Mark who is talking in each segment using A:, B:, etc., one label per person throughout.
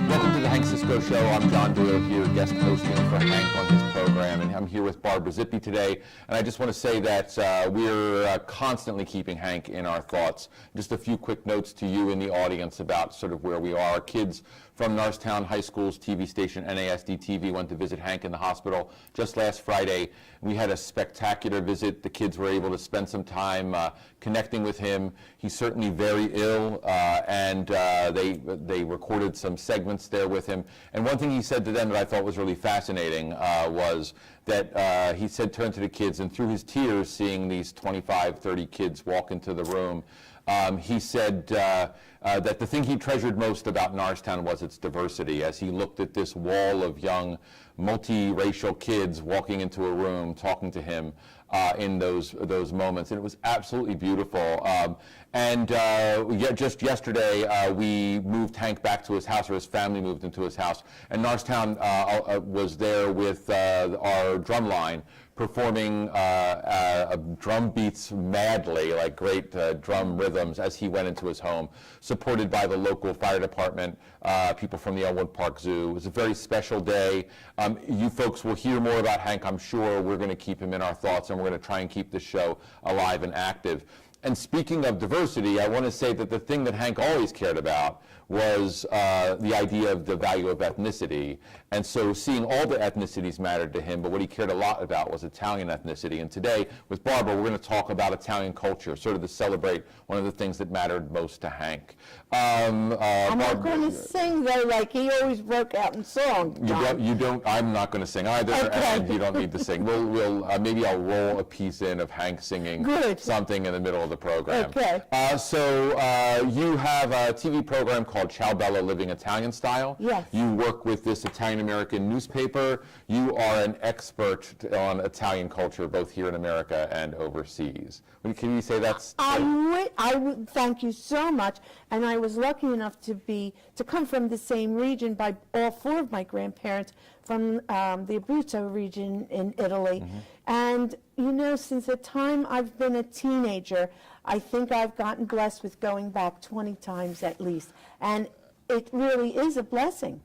A: Welcome to the Hank Cisco Show. I'm John Doyle here, guest hosting for Hank on his program, and I'm here with Barbara Zippi today. And I just want to say that we're constantly keeping Hank in our thoughts. Just a few quick notes to you in the audience about sort of where we are. Our kids from Norristown High School's TV station, NASD TV, went to visit Hank in the hospital just last Friday. We had a spectacular visit. The kids were able to spend some time connecting with him. He's certainly very ill, and they recorded some segments there with him. And one thing he said to them that I thought was really fascinating was that he said, turned to the kids, and through his tears, seeing these 25, 30 kids walk into the room, he said that the thing he treasured most about Norristown was its diversity. As he looked at this wall of young, multiracial kids walking into a room, talking to him in those moments, and it was absolutely beautiful. Just yesterday, we moved Hank back to his house, or his family moved into his house, and Norristown was there with our drum line, performing drum beats madly, like great drum rhythms, as he went into his home, supported by the local fire department, people from the Elmwood Park Zoo. It was a very special day. You folks will hear more about Hank, I'm sure. We're going to keep him in our thoughts, and we're going to try and keep the show alive and active. And speaking of diversity, I want to say that the thing that Hank always cared about was the idea of the value of ethnicity. And so seeing all the ethnicities mattered to him, but what he cared a lot about was Italian ethnicity. And today, with Barbara, we're going to talk about Italian culture, sort of to celebrate one of the things that mattered most to Hank.
B: I'm not going to sing, though, like he always broke out in song.
A: You don't, I'm not going to sing either,
B: okay.
A: And you don't need to sing. Maybe I'll roll a piece in of Hank singing something in the middle of the program.
B: Okay.
A: So you have a TV program called Ciao Bella, Living Italian Style.
B: Yes.
A: You work with this Italian-American newspaper. You are an expert on Italian culture, both here in America and overseas. Can you say that's...
B: I would thank you so much. And I was lucky enough to come from the same region by all four of my grandparents from the Abruzzo region in Italy. Mm-hmm. And, you know, since the time I've been a teenager, I think I've gotten blessed with going back 20 times at least. And it really is a blessing.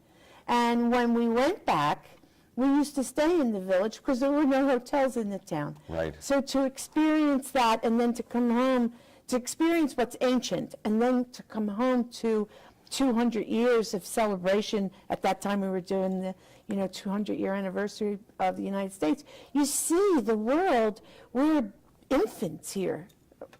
B: And when we went back, we used to stay in the village because there were no hotels in the town.
A: Right.
B: So to experience that and then to come home, to experience what's ancient, and then to come home to 200 years of celebration. At that time we were doing the 200-year anniversary of the United States. You see the world, we're infants here.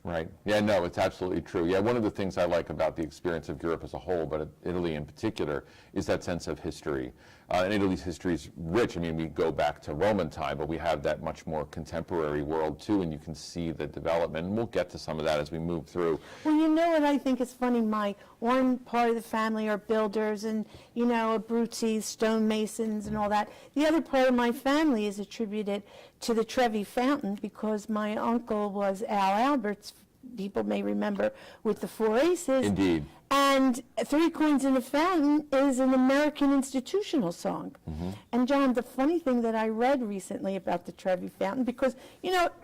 A: Right. Yeah, no, it's absolutely true. Yeah, one of the things I like about the experience of Europe as a whole, but Italy in particular, is that sense of history. And Italy's history is rich. I mean, we go back to Roman time, but we have that much more contemporary world, too, and you can see the development. And we'll get to some of that as we move through.
B: Well, you know what I think is funny? My one part of the family are builders and, Abruzzes, stonemasons, and all that. The other part of my family is attributed to the Trevi Fountain because my uncle was Al Albert's, people may remember, with the Four Aces.
A: Indeed.
B: And Three Coins in a Fountain is an American institutional song. Mm-hmm. And John, the funny thing that I read recently about the Trevi Fountain, because,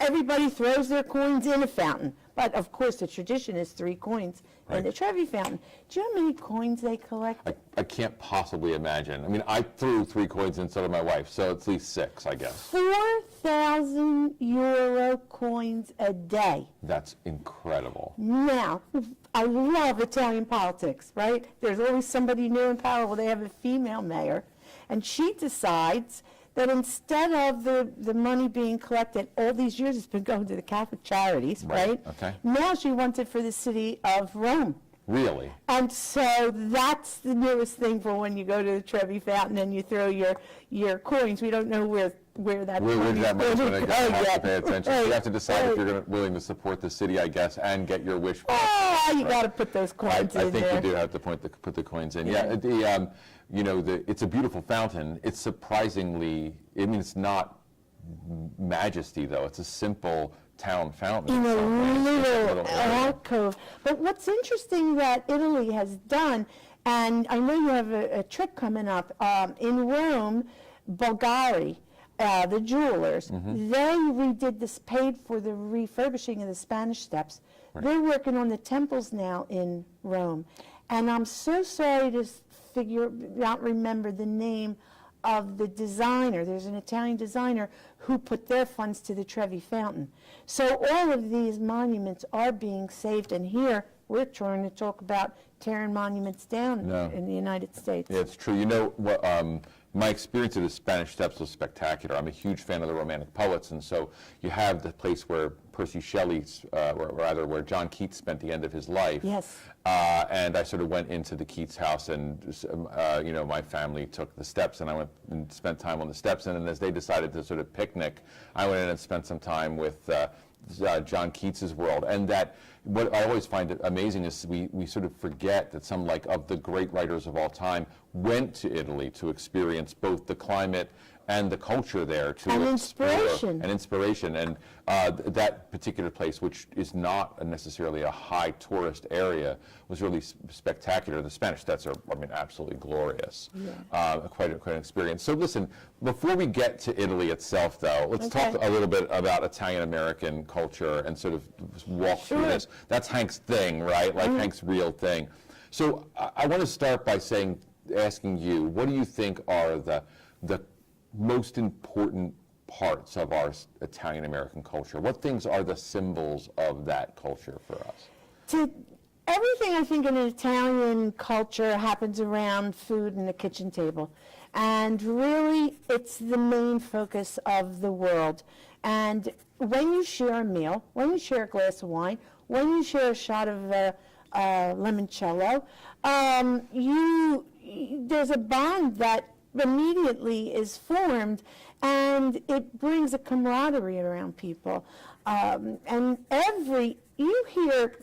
B: everybody throws their coins in a fountain. But, of course, the tradition is 3 coins in the Trevi Fountain. Do you know how many coins they collect?
A: I can't possibly imagine. I mean, I threw 3 coins in, so did my wife, so it's at least 6, I guess.
B: 4,000 euro coins a day.
A: That's incredible.
B: Now, I love Italian politics, right? There's always somebody new in power. Well, they have a female mayor, and she decides that instead of the money being collected, all these years it's been going to the Catholic charities, right?
A: Okay.
B: Now she wants it for the city of Rome.
A: Really?
B: And so that's the newest thing for when you go to the Trevi Fountain and you throw your coins. We don't know where that
A: money's going to go. You have to pay attention.
B: Right.
A: You have to decide if you're willing to support the city, I guess, and get your wish.
B: You got to put those coins in there.
A: I think you do have to put the coins in. Yeah. It's a beautiful fountain. It's surprisingly, it's not majesty, though. It's a simple town fountain.
B: In a little alcove. But what's interesting that Italy has done, And I know you have a trip coming up. In Rome, Bulgari, the jewelers, they redid this, paid for the refurbishing of the Spanish Steps.
A: Right.
B: They're working on the temples now in Rome. And I'm so sorry to not remember the name of the designer. There's an Italian designer who put their funds to the Trevi Fountain. So all of these monuments are being saved, and here we're trying to talk about tearing monuments down in the United States.
A: Yeah, it's true. You know, what, my experience of the Spanish Steps was spectacular. I'm a huge fan of the Romantic poets, and so you have the place where Percy Shelley, where John Keats spent the end of his life.
B: Yes.
A: And I sort of went into the Keats house, and you know, my family took the steps, and I went and spent time on the steps. And then as they decided to sort of picnic, I went in and spent some time with John Keats's world. And that, what I always find amazing is we sort of forget that some of the great writers of all time went to Italy to experience both the climate and the culture there, to
B: And
A: explore,
B: inspiration.
A: and inspiration. And that particular place, which is not necessarily a high tourist area, was really spectacular. The Spanish Steps are, I mean, absolutely glorious. Yeah. Quite an experience. So listen, before we get to Italy itself, though, let's talk a little bit about Italian-American culture and sort of walk through this. That's Hank's thing, right? Like Hank's real thing. So I want to start by asking you, what do you think are the most important parts of our Italian-American culture? What things are the symbols of that culture for us?
B: Everything, I think, in Italian culture happens around food and the kitchen table. And really, it's the main focus of the world. And when you share a meal, when you share a glass of wine, when you share a shot of limoncello, there's a bond that immediately is formed, and it brings a camaraderie around people. And you hear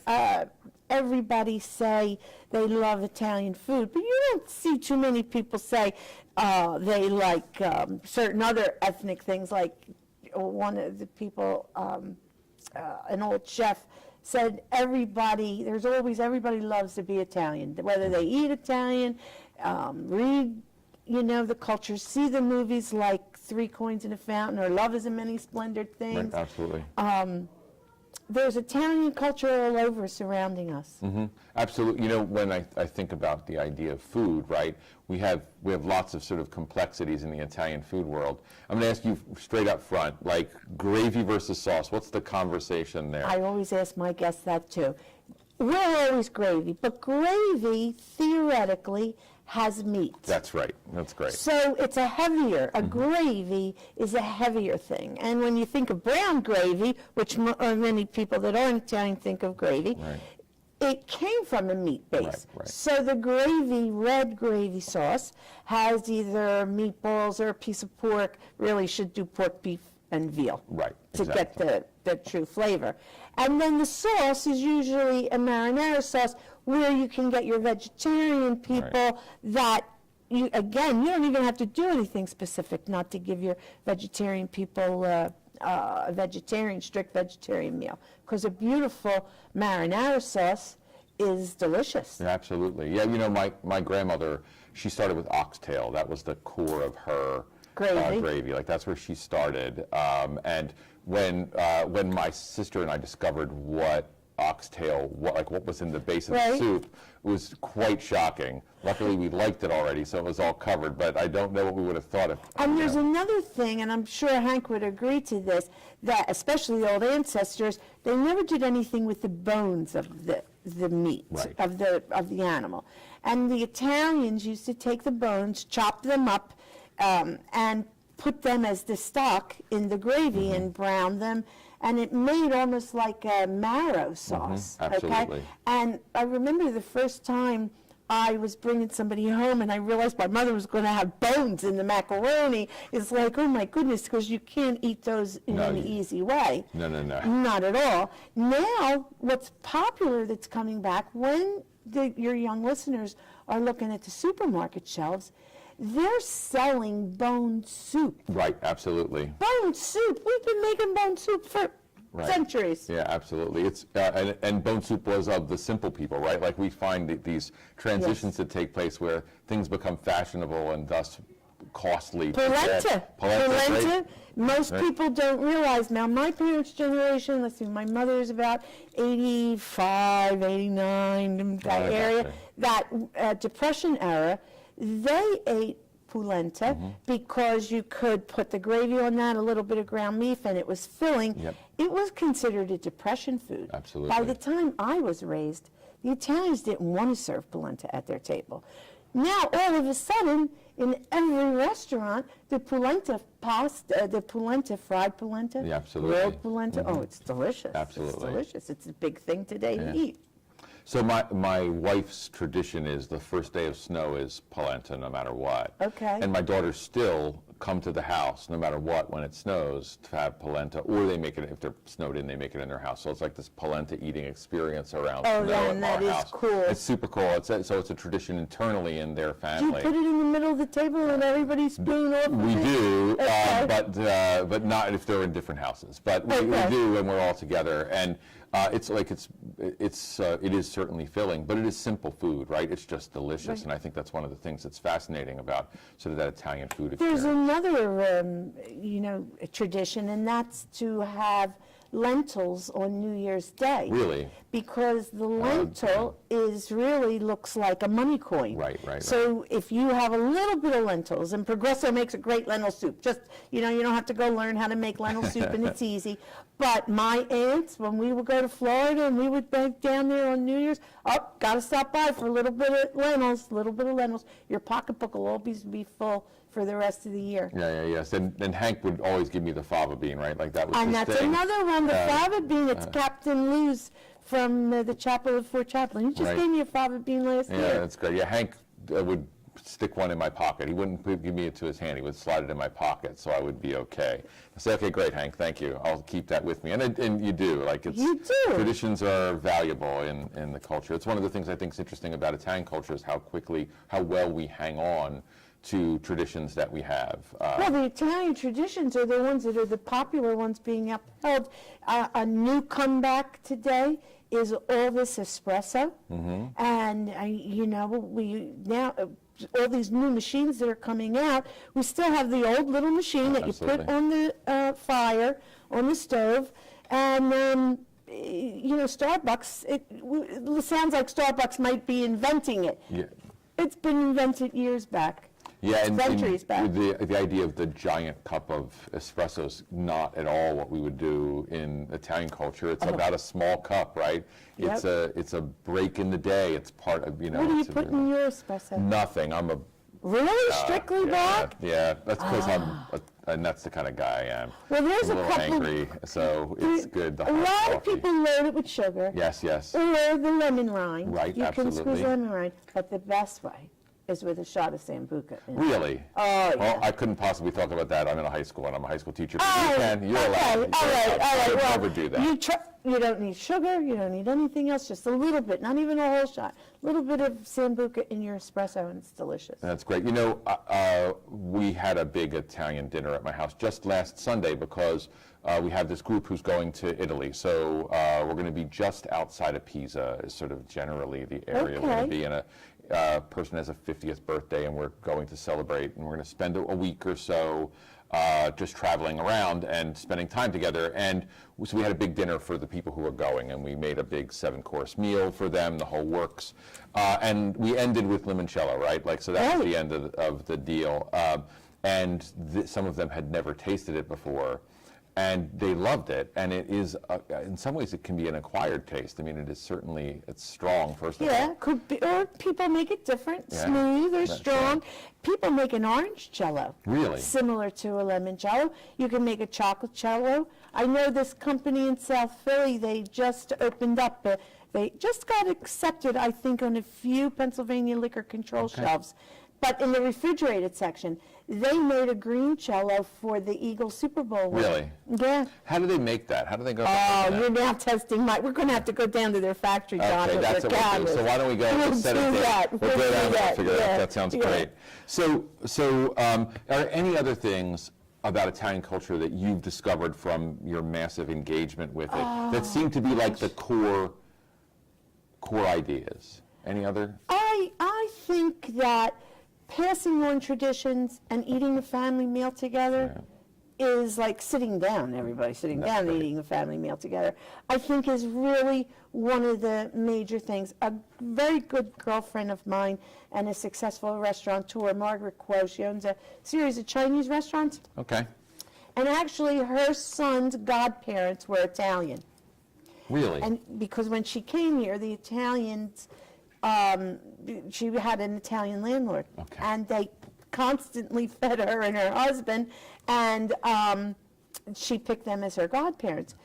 B: everybody say they love Italian food, but you don't see too many people say they like certain other ethnic things. Like one of the people, an old chef, said everybody loves to be Italian, whether they eat Italian, read the culture, see the movies like Three Coins in a Fountain or Love is in Many Splendid Things.
A: Right, absolutely.
B: There's Italian culture all over surrounding us.
A: Mm-hmm. Absolutely. You know, when I think about the idea of food, right, we have lots of sort of complexities in the Italian food world. I'm going to ask you straight up front, like gravy versus sauce. What's the conversation there?
B: I always ask my guests that too. We're always gravy, but gravy theoretically has meat.
A: That's right. That's great.
B: So it's a gravy is a heavier thing. And when you think of brown gravy, which many people that aren't Italian think of gravy, it came from a meat base.
A: Right.
B: So the red gravy sauce has either meatballs or a piece of pork, really should do pork, beef, and veal.
A: Right.
B: To get the true flavor. And then the sauce is usually a marinara sauce where you can get your vegetarian people that, you don't even have to do anything specific not to give your vegetarian people a strict vegetarian meal. Because a beautiful marinara sauce is delicious.
A: Yeah, absolutely. Yeah, you know, my grandmother, she started with oxtail. That was the core of her gravy. Like, that's where she started. And when my sister and I discovered what oxtail, what was in the base of the soup, it was quite shocking. Luckily, we liked it already, so it was all covered, but I don't know what we would have thought of.
B: And there's another thing, and I'm sure Hank would agree to this, that especially the old ancestors, they never did anything with the bones of the meat, of the animal. And the Italians used to take the bones, chop them up, and put them as the stock in the gravy and brown them, and it made almost like a marrow sauce.
A: Absolutely.
B: Okay? And I remember the first time I was bringing somebody home and I realized my mother was going to have bones in the macaroni. It's like, oh my goodness, because you can't eat those in any easy way.
A: No.
B: Not at all. Now, what's popular that's coming back, when your young listeners are looking at the supermarket shelves, they're selling bone soup.
A: Right, absolutely.
B: Bone soup. We've been making bone soup for
A: Right.
B: centuries.
A: Yeah, absolutely. It's and bone soup was of the simple people, right? Like we find these transitions that take place where things become fashionable and thus costly.
B: Polenta.
A: Polenta.
B: Most
A: Right.
B: people don't realize. Now, my parents' generation, let's see, my mother is about 85, 89, that
A: I
B: area.
A: gotcha.
B: That Depression era, they ate polenta
A: Mm-hmm.
B: because you could put the gravy on that, a little bit of ground beef, and it was filling.
A: Yep.
B: It was considered a Depression food.
A: Absolutely.
B: By the time I was raised, the Italians didn't want to serve polenta at their table. Now, all of a sudden, in every restaurant, the polenta pasta, the polenta, fried polenta,
A: Yeah, absolutely.
B: grilled polenta, oh, it's delicious.
A: Absolutely.
B: It's delicious. It's a big thing today to
A: Yeah.
B: eat.
A: So my wife's tradition is the first day of snow is polenta, no matter what.
B: Okay.
A: And my daughters still come to the house, no matter what, when it snows, to have polenta, or they make it, if they're snowed in, they make it in their house. So it's like this polenta eating experience around
B: Oh,
A: snow
B: yeah,
A: at
B: and
A: our
B: that is
A: house.
B: cool.
A: It's super cool. So it's a tradition internally in their
B: Do you
A: family.
B: put it in the middle of the table and everybody spoon off of
A: We
B: it?
A: do,
B: Okay.
A: but not if they're in different houses. But we
B: Okay.
A: do when we're all together, and it is certainly filling, but it is simple food, right? It's just delicious,
B: Right.
A: and I think that's one of the things that's fascinating about sort of that Italian food
B: There's
A: experience.
B: another, tradition, and that's to have lentils on New Year's Day.
A: Really?
B: Because the lentil really looks like a money coin.
A: Right.
B: So if you have a little bit of lentils, and Progresso makes a great lentil soup. Just, you don't have to go learn how to make lentil soup, and it's easy. But my aunts, when we would go to Florida and we would be down there on New Year's, got to stop by for a little bit of lentils. Your pocketbook will always be full for the rest of the year.
A: Yes. And Hank would always give me the fava bean, right? Like that was
B: And
A: his
B: that's
A: thing.
B: another one, the fava bean. It's Captain Lou's from the Chapel of Fort Chaplain. He just
A: Right.
B: gave me a fava bean last
A: Yeah,
B: year.
A: that's great. Yeah, Hank would stick one in my pocket. He wouldn't give me it to his hand. He would slide it in my pocket, so I would be okay. I say, okay, great, Hank, thank you. I'll keep that with me. And you do. Like
B: You do.
A: Traditions are valuable in the culture. It's one of the things I think is interesting about Italian culture is how well we hang on to traditions that we have.
B: Well, the Italian traditions are the ones that are the popular ones being upheld. A new comeback today is all this espresso, and we now all these new machines that are coming out. We still have the old little machine that you put
A: Absolutely.
B: on the fire on the stove, and Starbucks. It sounds like Starbucks might be inventing it.
A: Yeah.
B: It's been invented years back.
A: Yeah, and
B: centuries back.
A: the idea of the giant cup of espresso is not at all what we would do in Italian culture. It's about a small cup, right?
B: Yep.
A: It's a break in the day. It's part of
B: What do you
A: it's a-
B: put in your espresso?
A: Nothing. I'm a
B: Really? Strictly black?
A: Yeah, that's because and that's the kind of guy I am.
B: Well, there's
A: I'm a
B: a
A: little
B: couple.
A: angry, so it's good. The
B: A
A: hot
B: lot of
A: coffee.
B: people load it with sugar.
A: Yes.
B: Or the lemon rind.
A: Right,
B: You can
A: absolutely.
B: squeeze lemon rind. But the best way is with a shot of Sambuca. in it.
A: Really?
B: Oh, yeah.
A: Well, I couldn't possibly talk about that. I'm in a high school, and I'm a high school teacher. But
B: Oh,
A: you can. You're
B: okay,
A: allowed.
B: all right.
A: I would
B: Well,
A: never do that.
B: You don't need sugar. You don't need anything else. Just a little bit, not even a whole shot. A little bit of Sambuca in your espresso, and it's delicious.
A: That's great. We had a big Italian dinner at my house just last Sunday because we have this group who's going to Italy. So we're going to be just outside of Pisa is sort of generally the area we're going
B: Okay.
A: to be in. A person has a 50th birthday, and we're going to celebrate, and we're going to spend a week or so just traveling around and spending time together. And so we had a big dinner for the people who were going, and we made a big 7-course meal for them, the whole works. And we ended with limoncello, right? Like, so that was the end of the deal. And some of them had never tasted it before. And they loved it, and it is, in some ways, it can be an acquired taste. I mean, it is certainly, it's strong, first of all.
B: Yeah, could be, or people make it different,
A: Yeah,
B: smooth or
A: that's
B: strong.
A: right.
B: People make an orange cello.
A: Really?
B: Similar to a lemon cello. You can make a chocolate cello. I know this company in South Philly, they just opened up, they just got accepted, I think, on a few Pennsylvania liquor control shelves. But in the refrigerated section, they made a green cello for the Eagles Super Bowl win.
A: Really?
B: Yeah.
A: How do they make that? How do they go
B: Oh,
A: about
B: you're
A: that?
B: now testing we're going to have to go down to their factory, John,
A: Okay,
B: with
A: that's
B: their
A: what we'll do.
B: cameras.
A: So why don't we go
B: We'll
A: and set it
B: do
A: there?
B: that.
A: We'll
B: We'll
A: go
B: do
A: down and
B: that.
A: figure it out.
B: Yeah.
A: That sounds
B: Yeah.
A: great. So are there any other things about Italian culture that you've discovered from your massive engagement with it that seem to be like the core ideas? Any other?
B: I think that passing on traditions and eating a family meal together is like sitting down, everybody sitting
A: That's
B: down and
A: great.
B: eating a family meal together, I think is really one of the major things. A very good girlfriend of mine and a successful restaurateur, Margaret Kuo, she owns a series of Chinese restaurants,
A: Okay.
B: and actually her son's godparents were Italian.
A: Really?
B: And because when she came here, the Italians, she had an Italian landlord.
A: Okay.
B: And they constantly fed her and her husband, and she picked them as her godparents.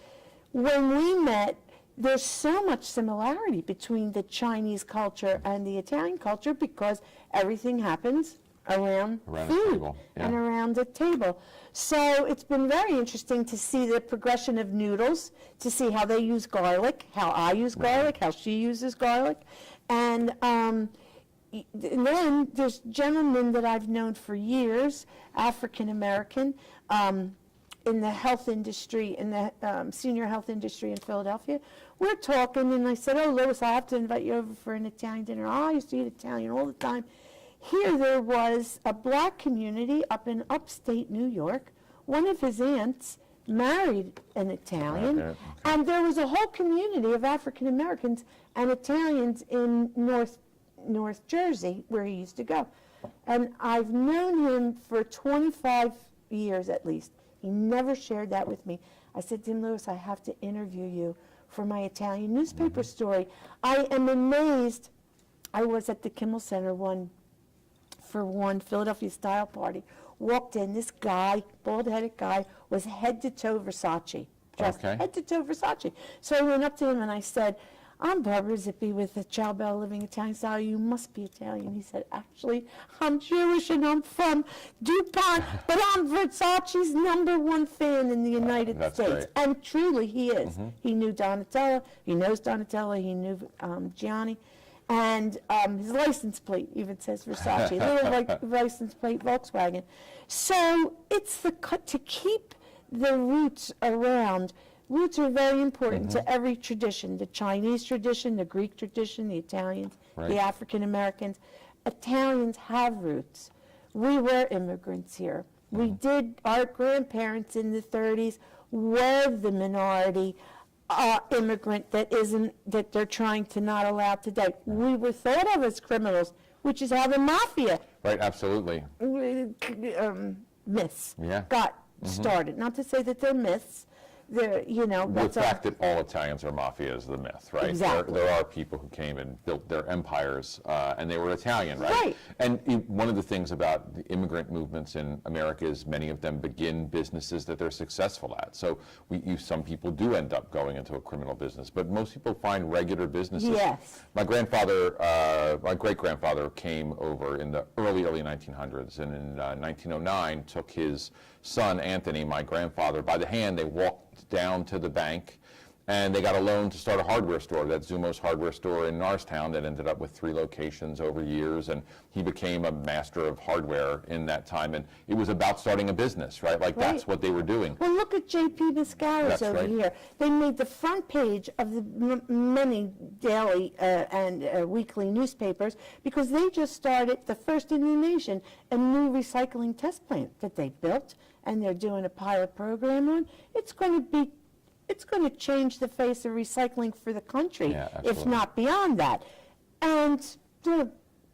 B: When we met, there's so much similarity between the Chinese culture and the Italian culture because everything happens around
A: Around a
B: food
A: table, yeah.
B: and around the table. So it's been very interesting to see the progression of noodles, to see how they use garlic, how I use garlic, how she uses garlic. And then there's gentlemen that I've known for years, African American, in the health industry, in the senior health industry in Philadelphia. We're talking, and I said, "Oh, Louis, I have to invite you over for an Italian dinner." "Oh, I used to eat Italian all the time." Here there was a black community up in upstate New York. One of his aunts married an Italian,
A: Okay.
B: and there was a whole community of African Americans and Italians in North Jersey, where he used to go. And I've known him for 25 years at least. He never shared that with me. I said to him, "Louis, I have to interview you for my Italian newspaper story." I am amazed. I was at the Kimmel Center for one Philadelphia style party. Walked in, this guy, bald-headed guy, was head to toe Versace, dressed
A: Okay.
B: head to toe Versace. So I went up to him and I said, "I'm Barbara Zippi with the Ciao Bella Living Italian Style. You must be Italian." He said, "Actually, I'm Jewish and I'm from DuPont, but I'm Versace's #1 fan in the United
A: That's
B: States."
A: great.
B: And truly, he is. He knew Donatella. He knows Donatella. He knew Gianni. And his license plate even says Versace, little like license plate Volkswagen. So it's the cut to keep the roots around. Roots are very important to every tradition, the Chinese tradition, the Greek tradition, the Italians,
A: Right.
B: the African Americans. Italians have roots. We were immigrants here. We did, our grandparents in the 30s were the minority immigrant that they're trying to not allow today. We were thought of as criminals, which is how the mafia
A: Right, absolutely.
B: myths
A: Yeah.
B: got started. Not to say that they're myths. They're,
A: The
B: that's a-
A: fact that all Italians are mafia is the myth, right?
B: Exactly.
A: There are people who came and built their empires, and they were Italian, right?
B: Right.
A: And one of the things about the immigrant movements in America is many of them begin businesses that they're successful at. So some people do end up going into a criminal business, but most people find regular businesses.
B: Yes.
A: My great-grandfather came over in the early 1900s, and in 1909 took his son, Anthony, my grandfather, by the hand. They walked down to the bank, and they got a loan to start a hardware store. That's Zumo's hardware store in Norristown that ended up with 3 locations over years, and he became a master of hardware in that time. And it was about starting a business, right? Like that's
B: Right.
A: what they were doing.
B: Well, look at J.P. Mascaras
A: That's
B: over
A: right.
B: here. They made the front page of the many daily and weekly newspapers because they just started, the first in the nation, a new recycling test plant that they built, and they're doing a pilot program on. It's going to change the face of recycling for the country,
A: Yeah,
B: if
A: absolutely.
B: not beyond that. And they're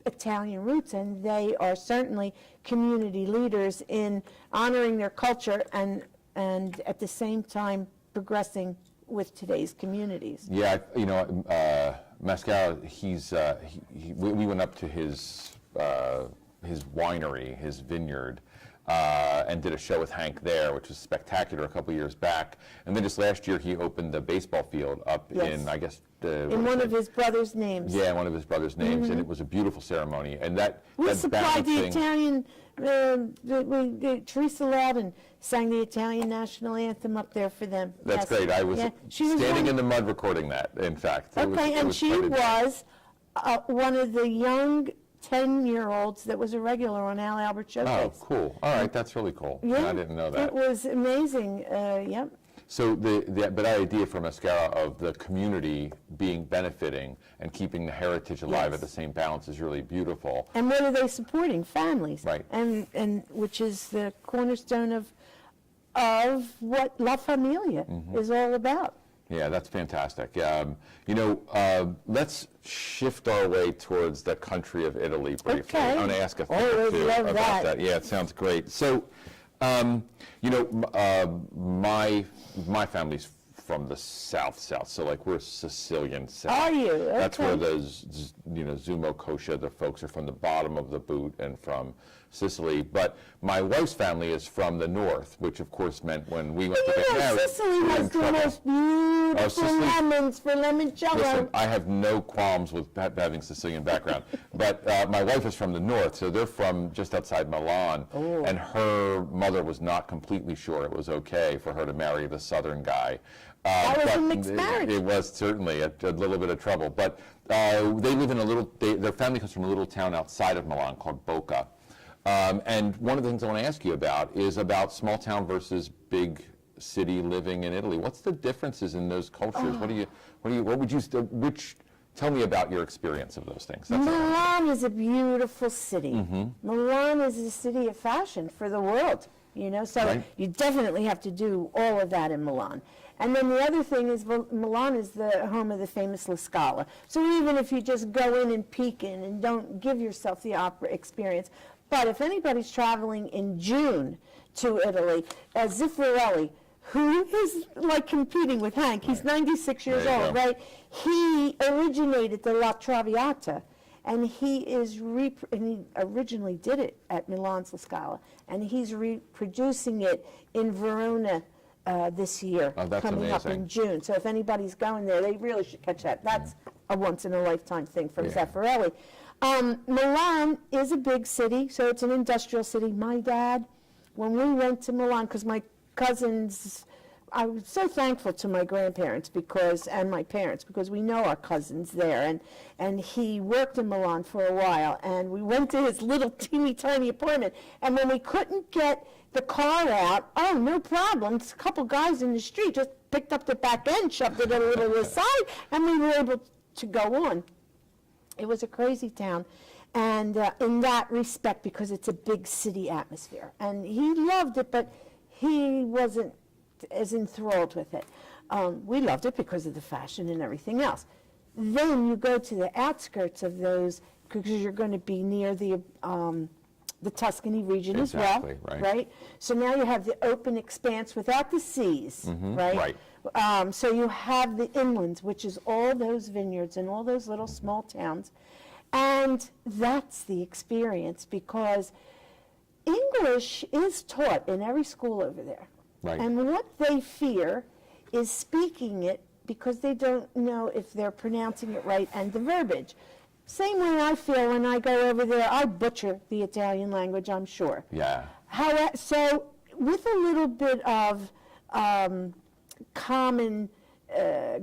B: Italian roots, and they are certainly community leaders in honoring their culture and at the same time progressing with today's communities.
A: Yeah, Mascara, we went up to his winery, his vineyard, and did a show with Hank there, which was spectacular a couple years back. And then just last year, he opened the baseball field up
B: Yes.
A: in, I guess,
B: In one of his brother's names.
A: yeah, one of his brother's names, and it was a beautiful ceremony. And
B: We
A: that
B: supplied the
A: balancing-
B: Italian, Teresa Loudon sang the Italian national anthem up there for them.
A: That's
B: Yes.
A: great. I was
B: Yeah, she was
A: standing
B: one-
A: in the mud recording that, in fact.
B: Okay, and she
A: quite a-
B: was one of the young 10-year-olds that was a regular on Al Albert
A: Oh,
B: Showcase.
A: cool. All right, that's really cool.
B: Yeah,
A: I didn't know that.
B: It was amazing. Yep.
A: So but that idea for Mascara of the community benefiting and keeping the heritage alive
B: Yes.
A: at the same balance is really beautiful.
B: And what are they supporting? Families.
A: Right.
B: And which is the cornerstone of what La Familia is all about.
A: Yeah, that's fantastic. Let's shift our way towards the country of Italy briefly.
B: Okay.
A: I want to ask a thing
B: Always
A: or two
B: love
A: about
B: that.
A: Yeah, it sounds great. So, my family's from the south, so like we're Sicilian south.
B: Are you?
A: That's where
B: Okay.
A: Zumo Kosha, the folks are from the bottom of the boot and from Sicily. But my wife's family is from the north, which of course meant when we went to get married,
B: Sicily
A: we were
B: has
A: in
B: the
A: trouble.
B: most beautiful
A: Sicily-
B: lemons for limoncello.
A: Listen, I have no qualms with having Sicilian background, but my wife is from the north, so they're from just outside Milan, and her mother was not completely sure it was okay for her to marry the southern guy.
B: That was a
A: but
B: mixed marriage.
A: It was certainly a little bit of trouble, but they live in their family comes from a little town outside of Milan called Boca. And one of the things I want to ask you about is about small town versus big city living in Italy. What's the differences in those cultures? Tell me about your experience of those things. That's all.
B: Milan is a beautiful city.
A: Mm-hmm.
B: Milan is a city of fashion for the world, so
A: Right.
B: you definitely have to do all of that in Milan. And then the other thing is Milan is the home of the famous La Scala. So even if you just go in and peek in and don't give yourself the opera experience, but if anybody's traveling in June to Italy, Ziffarelli, who is like competing with Hank, he's 96 years
A: There you
B: old,
A: go.
B: right? He originated the La Traviata, and he originally did it at Milan's La Scala, and he's reproducing it in Verona this year,
A: Oh, that's
B: coming up
A: amazing.
B: in June. So if anybody's going there, they really should catch that. That's a once-in-a-lifetime thing from
A: Yeah.
B: Zeffirelli. Milan is a big city, so it's an industrial city. My dad, when we went to Milan, because my cousins, I was so thankful to my grandparents and my parents because we know our cousins there, and he worked in Milan for a while, and we went to his little teeny tiny apartment, and when we couldn't get the car out, oh, no problem, a couple guys in the street just picked up the back end, shoved it a little to the side, and we were able to go on. It was a crazy town, and in that respect, because it's a big city atmosphere. And he loved it, but he wasn't as enthralled with it. We loved it because of the fashion and everything else. Then you go to the outskirts of those, because you're going to be near the Tuscany region
A: Exactly,
B: as well,
A: right.
B: So now you have the open expanse without the seas, right? So you have the inlands, which is all those vineyards and all those little small towns. And that's the experience because English is taught in every school over there.
A: Right.
B: And what they fear is speaking it because they don't know if they're pronouncing it right and the verbiage. Same way I feel when I go over there. I butcher the Italian language, I'm sure.
A: Yeah.
B: So with a little bit of common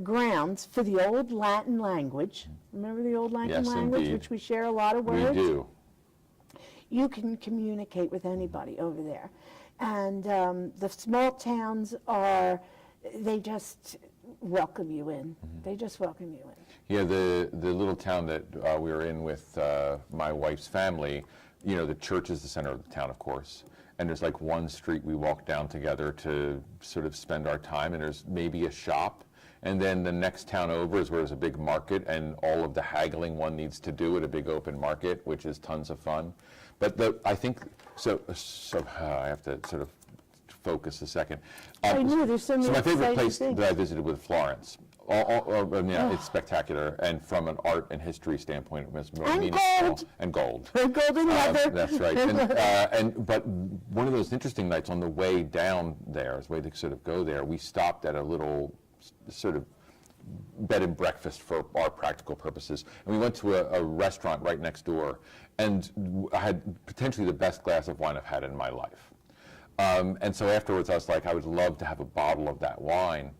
B: grounds for the old Latin language, remember the old Latin
A: Yes,
B: language,
A: indeed.
B: which we share a lot of
A: We
B: words?
A: do.
B: You can communicate with anybody over there. And the small towns they just welcome you in. They just welcome you in.
A: Yeah, the little town that we were in with my wife's family, the church is the center of the town, of course. And there's like one street we walk down together to sort of spend our time, and there's maybe a shop. And then the next town over is where there's a big market, and all of the haggling one needs to do at a big open market, which is tons of fun. But I think, so I have to sort of focus a second.
B: I know, there's so many
A: So my favorite
B: exciting
A: place
B: things.
A: that I visited was Florence. It's spectacular, and from an art and history standpoint, it was
B: And gold.
A: and gold.
B: Golden leather.
A: That's right. But one of those interesting nights on the way down there, as way to sort of go there, we stopped at a little sort of bed and breakfast for our practical purposes, and we went to a restaurant right next door, and I had potentially the best glass of wine I've had in my life. And so afterwards, I was like, I would love to have a bottle of that wine.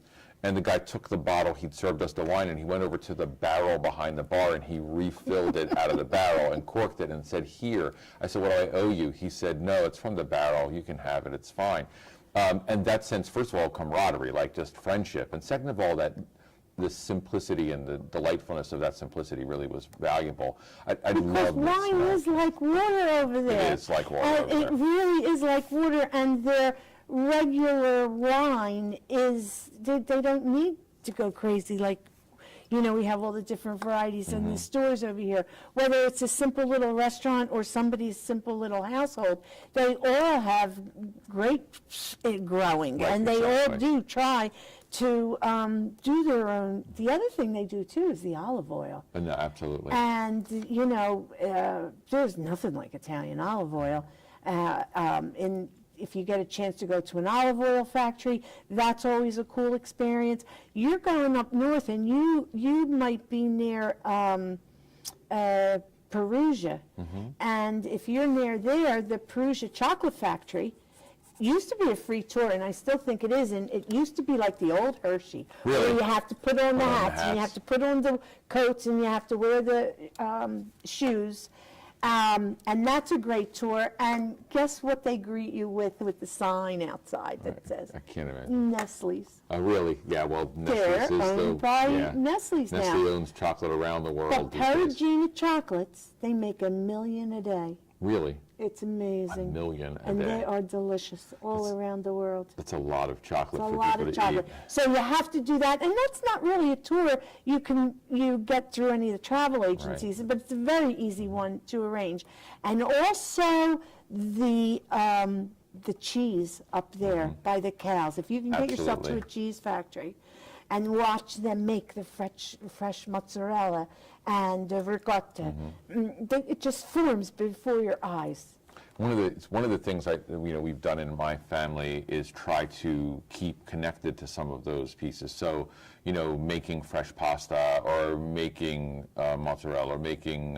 A: And the guy took the bottle, he'd served us the wine, and he went over to the barrel behind the bar and he refilled it out of the barrel and corked it and said, "Here." I said, "What do I owe you?" He said, "No, it's from the barrel. You can have it. It's fine." And that sense, first of all, camaraderie, like just friendship. And second of all, that the simplicity and the delightfulness of that simplicity really was valuable. I
B: Because
A: love this
B: wine
A: snack.
B: is like water over there.
A: It is like water
B: And
A: over
B: it
A: there.
B: really is like water, and their regular wine is, they don't need to go crazy like, we have all the different varieties in the stores over here. Whether it's a simple little restaurant or somebody's simple little household, they all have grapes growing,
A: Right,
B: and they
A: exactly.
B: all do try to do their own. The other thing they do too is the olive oil.
A: No, absolutely.
B: And, there's nothing like Italian olive oil. If you get a chance to go to an olive oil factory, that's always a cool experience. You're going up north, and you might be near Perugia. And if you're near there, the Perugia Chocolate Factory used to be a free tour, and I still think it is, and it used to be like the old Hershey,
A: Really?
B: where you have to put on the
A: Put on the
B: hats, and you have
A: hats.
B: to put on the coats, and you have to wear the shoes. And that's a great tour. And guess what they greet you with the sign outside that says
A: I can't imagine.
B: Nestle's.
A: Really? Yeah, well,
B: They're
A: Nestle's is
B: owned by Nestle's
A: Nestle
B: now.
A: owns chocolate around the world
B: But
A: these days.
B: Perugina chocolates, they make $1 million a day.
A: Really?
B: It's amazing.
A: $1 million a
B: And
A: day.
B: they are delicious all around the world.
A: That's a lot of chocolate
B: It's a
A: for
B: lot
A: people
B: of
A: to
B: chocolate.
A: eat.
B: So you have to do that, and that's not really a tour you get through any of the travel agencies, but it's a very easy one to arrange. And also the cheese up there by the cows. If you can get yourself to a
A: Absolutely.
B: cheese factory and watch them make the fresh mozzarella and the ricotta, it just forms before your eyes.
A: One of the things we've done in my family is try to keep connected to some of those pieces. So, making fresh pasta or making mozzarella or making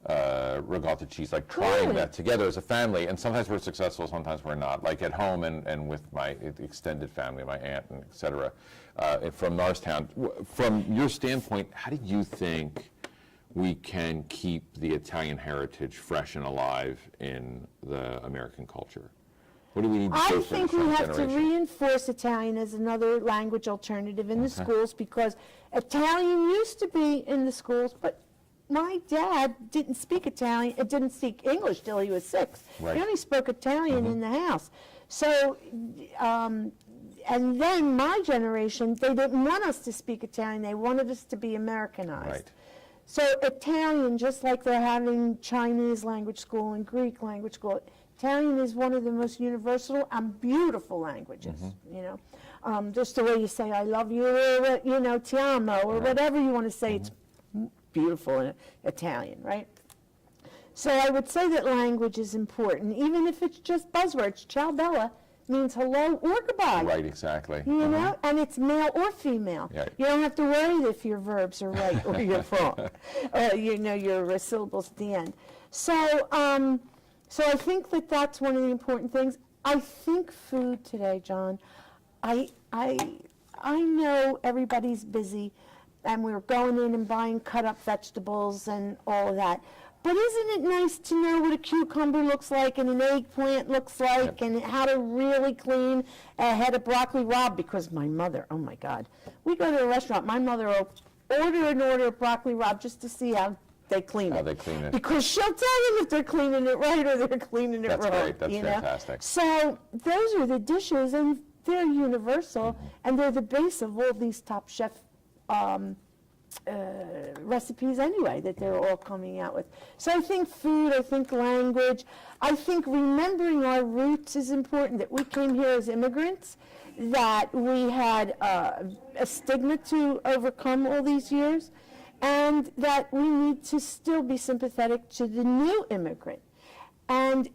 A: ricotta cheese, like trying
B: Good.
A: that together as a family. And sometimes we're successful, sometimes we're not. Like at home and with my extended family, my aunt and et cetera, from Norristown. From your standpoint, how do you think we can keep the Italian heritage fresh and alive in the American culture? What do we need to
B: I
A: do for
B: think
A: the
B: we
A: next
B: have to
A: generation?
B: reinforce Italian as another language alternative in the schools, because Italian used to be in the schools, but my dad didn't speak Italian, didn't speak English till he was 6.
A: Right.
B: He only spoke Italian in the house. So, and then my generation, they didn't want us to speak Italian, they wanted us to be Americanized.
A: Right.
B: So Italian, just like they're having Chinese language school and Greek language school, Italian is one of the most universal and beautiful languages, just the way you say I love you, or, ti amo, or whatever you want to say, it's beautiful in Italian, right? So I would say that language is important, even if it's just buzzwords. Ciao bella means hello or goodbye.
A: Right, exactly.
B: You know, and it's male or female.
A: Yeah.
B: You don't have to worry if your verbs are right or you're wrong. Your syllables at the end. So, so I think that that's one of the important things. I think food today, John. I know everybody's busy, and we're going in and buying cut up vegetables and all of that. But isn't it nice to know what a cucumber looks like and an eggplant looks like, and how to really clean a head of broccoli rabe? Because my mother, oh my God, we go to a restaurant, my mother will order of broccoli rabe just to see how they clean it.
A: How they clean it.
B: Because she'll tell you if they're cleaning it right or they're cleaning it
A: That's
B: wrong.
A: great. That's
B: you know?
A: fantastic.
B: So those are the dishes, and they're universal, and they're the base of all these Top Chef recipes anyway that they're all coming out with. So I think food, I think language, I think remembering our roots is important, that we came here as immigrants, that we had a stigma to overcome all these years, and that we need to still be sympathetic to the new immigrant. And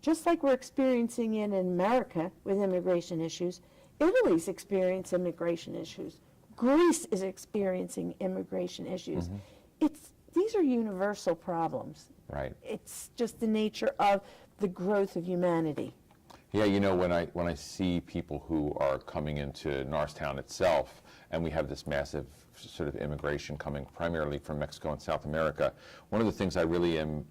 B: just like we're experiencing it in America with immigration issues, Italy's experiencing immigration issues. Greece is experiencing immigration issues. These are universal problems.
A: Right.
B: It's just the nature of the growth of humanity.
A: Yeah, you know, when I see people who are coming into Norristown itself, and we have this massive sort of immigration coming primarily from Mexico and South America, one of the things I really am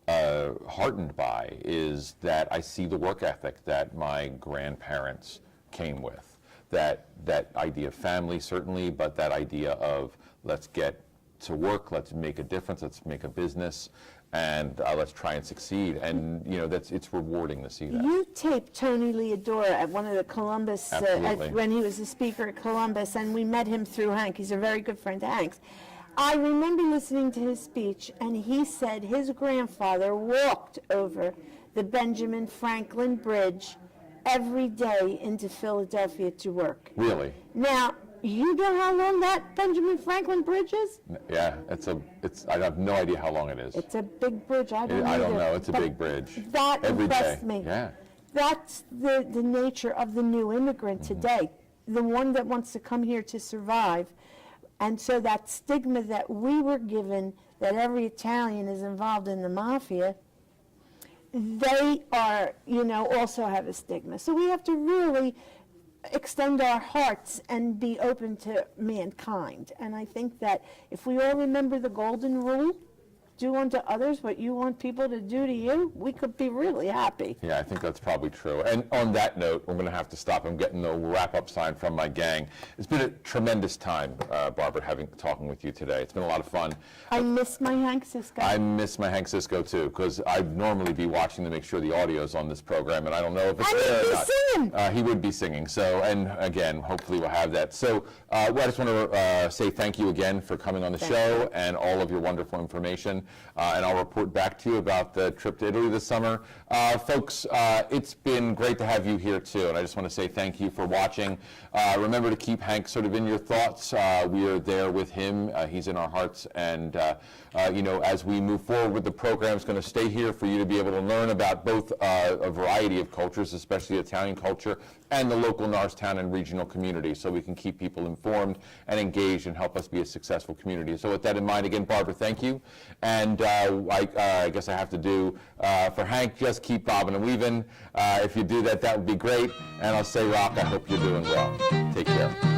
A: heartened by is that I see the work ethic that my grandparents came with. That idea of family, certainly, but that idea of let's get to work, let's make a difference, let's make a business, and let's try and succeed. And you know, it's rewarding to see that.
B: You taped Tony Leodora at one of the Columbus, when he was a speaker at Columbus, and we met him through Hank. He's a very good friend to Hank's. I remember listening to his speech, and he said his grandfather walked over the Benjamin Franklin Bridge every day into Philadelphia to work.
A: Really?
B: Now, you know how long that Benjamin Franklin Bridge is?
A: Yeah, I have no idea how long it is.
B: It's a big bridge. I don't
A: know. It's a big bridge.
B: That
A: every
B: impressed
A: day.
B: me.
A: Yeah.
B: That's the nature of the new immigrant today, the one that wants to come here to survive. And so that stigma that we were given, that every Italian is involved in the mafia, they are, also have a stigma. So we have to really extend our hearts and be open to mankind. And I think that if we all remember the golden rule, do unto others what you want people to do to you, we could be really happy.
A: Yeah, I think that's probably true. And on that note, we're going to have to stop. I'm getting the wrap-up sign from my gang. It's been a tremendous time, Barbara, talking with you today. It's been a lot of fun.
B: I miss my Hank Cisco.
A: I miss my Hank Cisco, too, because I'd normally be watching to make sure the audio's on this program, and I don't know if it's there or not.
B: Singing.
A: He would be singing. So, and again, hopefully we'll have that. So, I just want to say thank you again for coming on the show and all of your wonderful information. And I'll report back to you about the trip to Italy this summer. Folks, it's been great to have you here, too, and I just want to say thank you for watching. Remember to keep Hank sort of in your thoughts. We are there with him. He's in our hearts, and as we move forward with the program, it's going to stay here for you to be able to learn about both a variety of cultures, especially Italian culture, and the local Norristown and regional community, so we can keep people informed and engaged and help us be a successful community. So with that in mind, again, Barbara, thank you. And I guess I have to do, for Hank, just keep bobbing and weaving. If you do that, that would be great. And I'll say, Rock, I hope you're doing well. Take care.